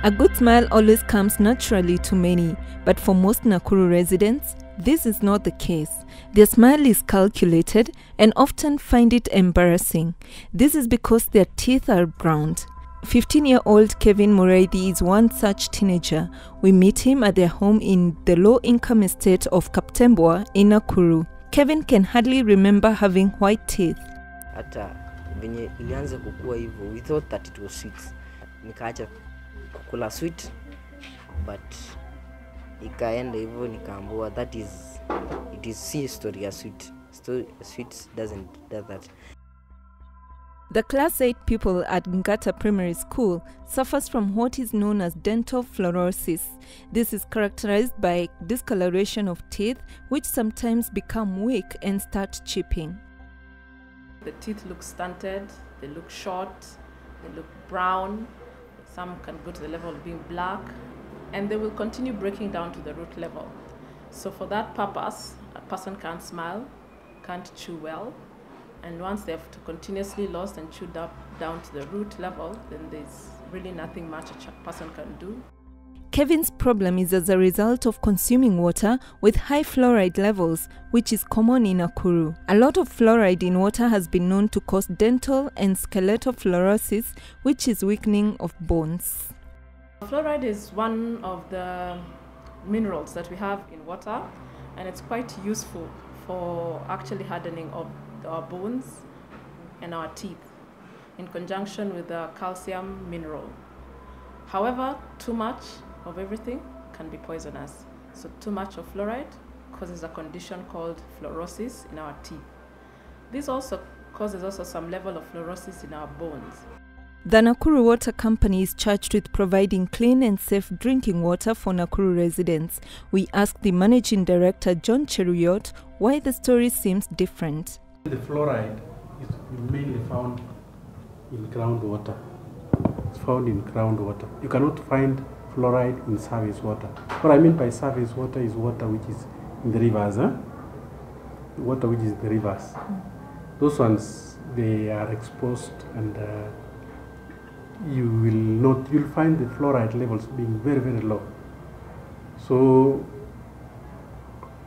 A good smile always comes naturally to many, but for most Nakuru residents, this is not the case. Their smile is calculated and often find it embarrassing. This is because their teeth are browned. 15-year-old Kevin Muraidi is one such teenager. We meet him at their home in the low-income estate of Kaptembwa in Nakuru. Kevin can hardly remember having white teeth. Hata venye ilianza kukua hivyo, we thought that it was sweet. Nikaacha kukula sweet, but ikaenda hivyo nikaambiwa it is history ya sweet. Sweet doesn't do that. The Class 8 pupil at Ngata Primary School suffers from what is known as dental fluorosis. This is characterized by discoloration of teeth, which sometimes become weak and start chipping. The teeth look stunted, they look short, they look brown, some can go to the level of being black, and they will continue breaking down to the root level. So for that purpose, a person can't smile, can't chew well, and once they have to continuously lost and chewed up down to the root level, then there's really nothing much a person can do. Kevin's problem is as a result of consuming water with high fluoride levels, which is common in Nakuru. A lot of fluoride in water has been known to cause dental and skeletal fluorosis, which is weakening of bones. Fluoride is one of the minerals that we have in water, and it's quite useful for actually hardening of our bones and our teeth in conjunction with the calcium mineral. However, too much of everything can be poisonous. So too much of fluoride causes a condition called fluorosis in our teeth. This also causes some level of fluorosis in our bones. The Nakuru Water Company is charged with providing clean and safe drinking water for Nakuru residents. We asked the Managing Director, John Cheruyot, why the story seems different. The fluoride is mainly found in groundwater. It's found in groundwater. You cannot find fluoride in surface water. What I mean by surface water is water which is in the rivers. Water which is in the rivers. Those ones, they are exposed, and you'll find the fluoride levels being very, very low. So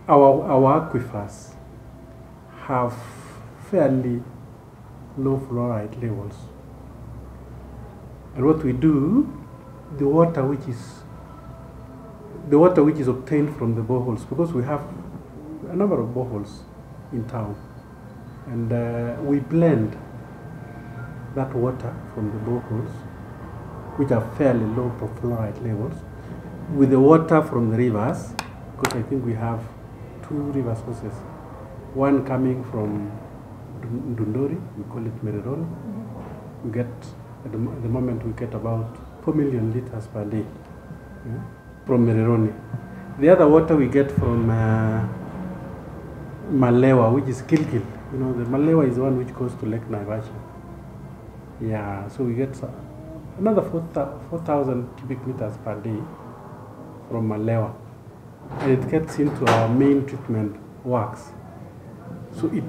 our aquifers have fairly low fluoride levels. And what we do, the water which is obtained from the boreholes, because we have a number of boreholes in town, and we blend that water from the boreholes, which are fairly low fluoride levels, with the water from the rivers, because I think we have 2 river sources. One coming from Dundori, we call it Mereroni. We get, at the moment, we get about 4 million liters per day from Mereroni. The other water we get from Malewa, which is Kilkil. You know, the Malewa is the one which goes to Lake Naivasha. Yeah, so we get another 4,000 cubic meters per day from Malewa. And it gets into our main treatment works. So we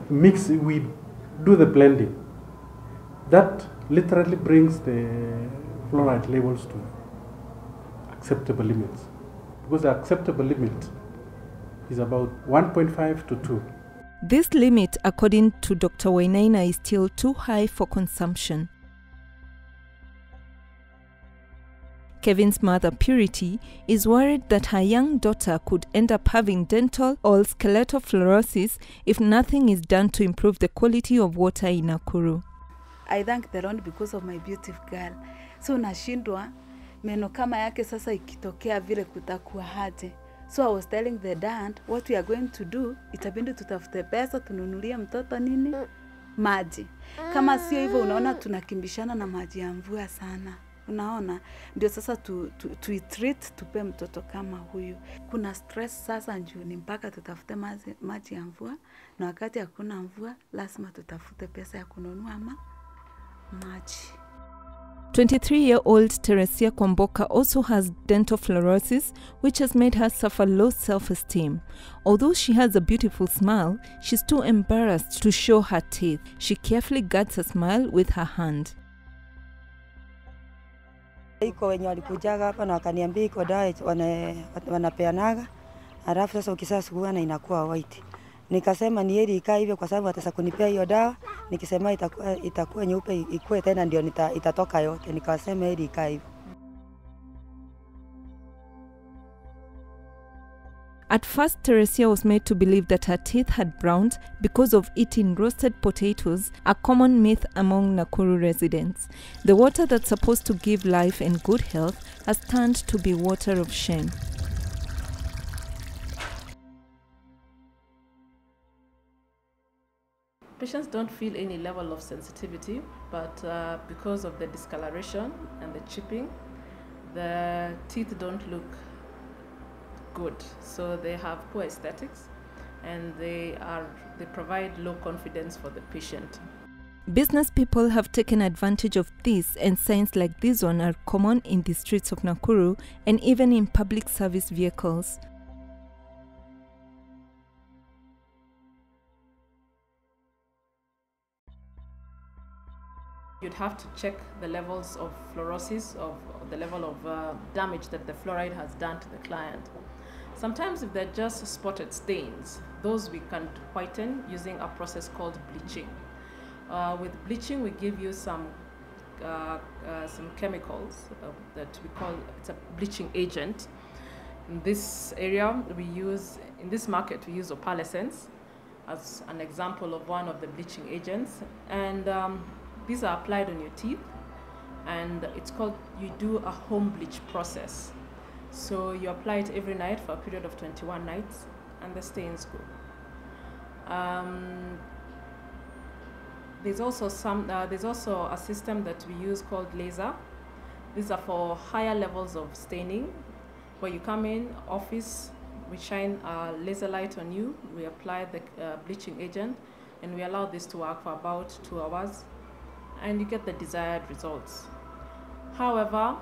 do the blending. That literally brings the fluoride levels to acceptable limits. Because the acceptable limit is about 1.5 to 2. This limit, according to Dr. Wainaina, is still too high for consumption. Kevin's mother, Purity, is worried that her young daughter could end up having dental or skeletal fluorosis if nothing is done to improve the quality of water in Nakuru. I thank the Lord because of my beautiful girl. So nashindwa meno kama yake sasa ikitokea vile kutakuwa haje. So I was telling the dad what we are going to do, itabindi tutafute pesa tununulie mtoto nini? Maji. Kama sio hivyo unaona tunakimbishana na maji ya mvua sana. Unaona, ndio sasa treat tupe mtoto kama huyu. Kuna stress sasa njoo ni mpaka tutafute maji ya mvua, na wakati hakuna mvua lazima tutafute pesa ya kununua maji. 23-year-old Teresia Kwamboka also has dental fluorosis, which has made her suffer low self-esteem. Although she has a beautiful smile, she's too embarrassed to show her teeth. She carefully guards her smile with her hand. Iko wenye walikujaga hapa na wakaniambia iko dawa wanapeanaga, halafu sasa ukisasugua na inakuwa white. Nikasema ni heri ikae hivyo kwa sababu atasa kunipea hiyo dawa, nikisema itakuwa nyeupe ikue tena ndio itatoka yote. Nikasema heri ikae hivyo. At first, Teresia was made to believe that her teeth had browned because of eating roasted potatoes, a common myth among Nakuru residents. The water that's supposed to give life and good health has turned to be water of shame. Patients don't feel any level of sensitivity, but because of the discoloration and the chipping, the teeth don't look good, so they have poor aesthetics and they provide low confidence for the patient. Business people have taken advantage of this, and signs like this one are common in the streets of Nakuru and even in public service vehicles. You'd have to check the levels of fluorosis, of the level of damage that the fluoride has done to the client. Sometimes if they're just spotted stains, those we can whiten using a process called bleaching. With bleaching, we give you some chemicals that we call, it's a bleaching agent. In this area, in this market, we use opalescence as an example of one of the bleaching agents. And these are applied on your teeth, and it's called, you do a home bleach process. So you apply it every night for a period of 21 nights, and the stains go. There's also a system that we use called laser. These are for higher levels of staining, where you come in office, we shine a laser light on you, we apply the bleaching agent, and we allow this to work for about 2 hours, and you get the desired results. However,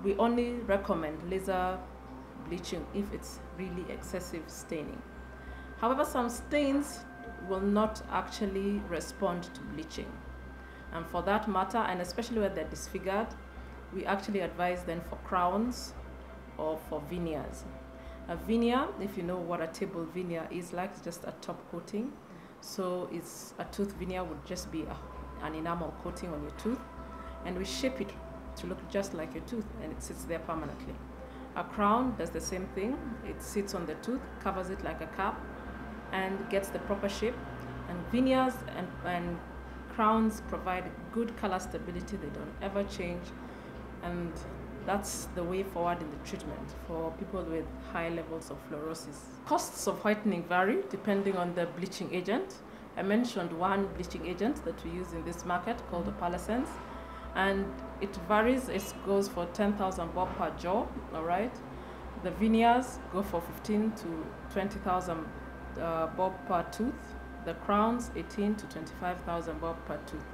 we only recommend laser bleaching if it's really excessive staining. However, some stains will not actually respond to bleaching. And for that matter, and especially when they're disfigured, we actually advise them for crowns or for veneers. A veneer, if you know what a table veneer is like, it's just a top coating. So it's a tooth veneer would just be an enamel coating on your tooth, and we shape it to look just like your tooth, and it sits there permanently. A crown does the same thing. It sits on the tooth, covers it like a cap, and gets the proper shape. And veneers and crowns provide good color stability. They don't ever change, and that's the way forward in the treatment for people with high levels of fluorosis. Costs of whitening vary depending on the bleaching agent. I mentioned one bleaching agent that we use in this market called opalescence, and it varies. It goes for 10,000 bob per jaw, all right? The veneers go for 15 to 20,000 bob per tooth. The crowns, 18 to 25,000 bob per tooth.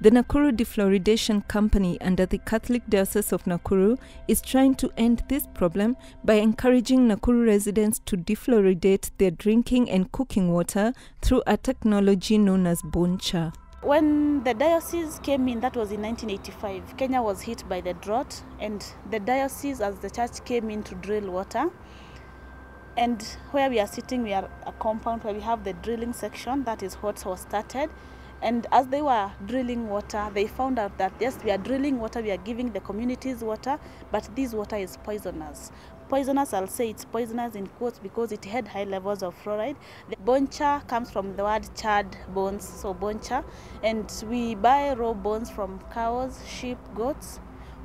The Nakuru Defluoridation Company under the Catholic Diocese of Nakuru is trying to end this problem by encouraging Nakuru residents to defluoridate their drinking and cooking water through a technology known as bone char. When the diocese came in, that was in 1985, Kenya was hit by the drought, and the diocese as the church came in to drill water. And where we are sitting, we are a compound where we have the drilling section. That is what was started. And as they were drilling water, they found out that yes, we are drilling water, we are giving the communities water, but this water is poisonous. Poisonous, I'll say it's poisonous in quotes because it had high levels of fluoride. The bone char comes from the word charred bones, so bone char. And we buy raw bones from cows, sheep, goats.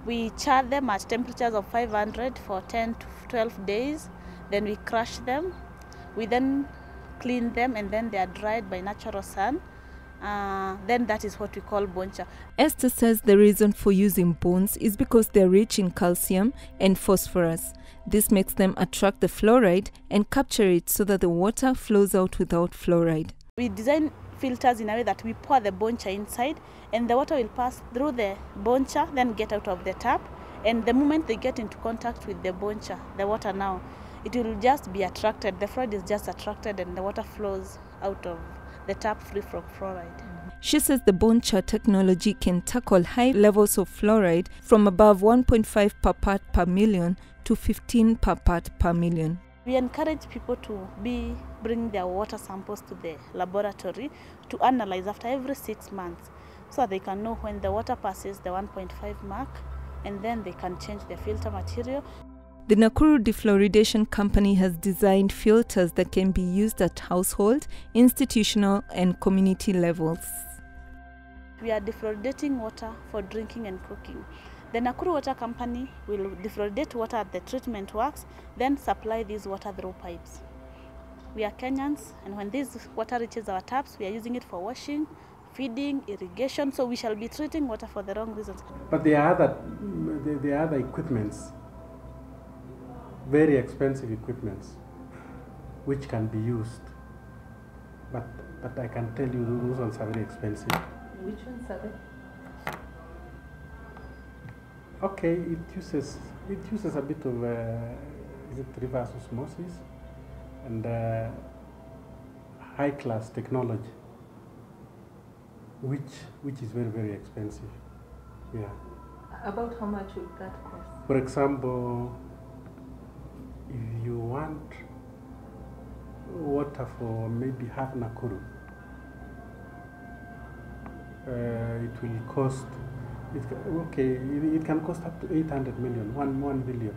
We char them at temperatures of 500 for 10 to 12 days. Then we crush them. We then clean them, and then they are dried by natural sun. Then that is what we call bone char. Esther says the reason for using bones is because they're rich in calcium and phosphorus. This makes them attract the fluoride and capture it so that the water flows out without fluoride. We design filters in a way that we pour the bone char inside, and the water will pass through the bone char, then get out of the tap. And the moment they get into contact with the bone char, the water now, it will just be attracted. The fluoride is just attracted, and the water flows out of the tap free from fluoride. She says the bone char technology can tackle high levels of fluoride from above 1.5 per part per million to 15 per part per million. We encourage people to bring their water samples to the laboratory to analyze after every 6 months, so that they can know when the water passes the 1.5 mark, and then they can change the filter material. The Nakuru Defluoridation Company has designed filters that can be used at household, institutional, and community levels. We are defluoridating water for drinking and cooking. The Nakuru Water Company will defluoridate water at the treatment works, then supply this water through pipes. We are Kenyans, and when this water reaches our taps, we are using it for washing, feeding, irrigation, so we shall be treating water for the wrong reasons. But there are other equipments, very expensive equipments, which can be used. But I can tell you those ones are very expensive. Which ones are they? Okay, it uses a bit of is it reverse osmosis and high class technology, which is very, very expensive. Yeah. About how much would that cost? For example, if you want water for maybe half Nakuru, it will cost. It can cost up to 800 million, 1 billion.